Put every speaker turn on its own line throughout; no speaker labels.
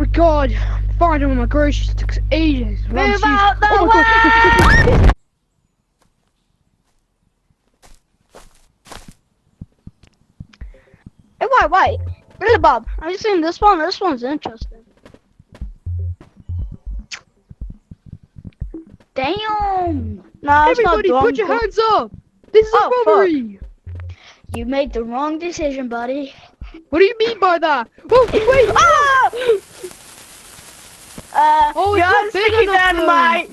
my god! Finding all my groceries took ages.
Move out the
Oh my
way!
god!
Hey, wait. Really, Bob? Have you seen this one? This one's interesting. Damn! No, it's not
Everybody, put your
drunk.
hands up! This is
Oh,
a robbery!
You made the wrong decision, buddy.
What do you mean by that? Oh, wait!
Ah!
Oh,
you're
it's not big
sticky
enough,
dynamite.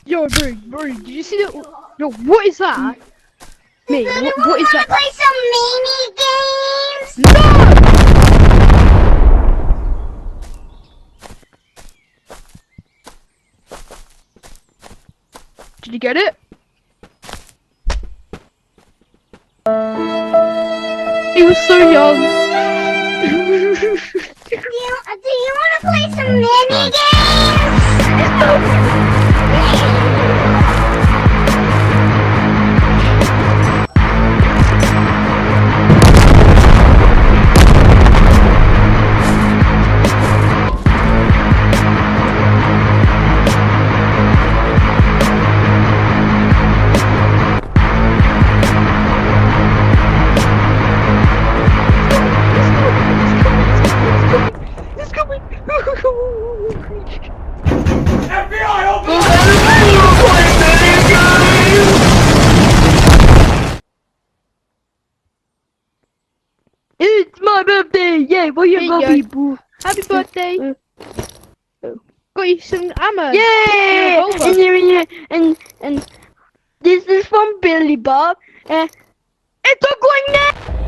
Yo, bro, did you see that? Yo, what is that? Me, what is that?
Play some mini games.
No! Did you get it? He was so young.
Do you want to play some mini games?
It's coming.
FBI, open up!
It's my birthday! Yay! What you got,
Hey,
people?
Happy birthday. Got you some ammo.
Yay! And this is from Billy Bob. It's a going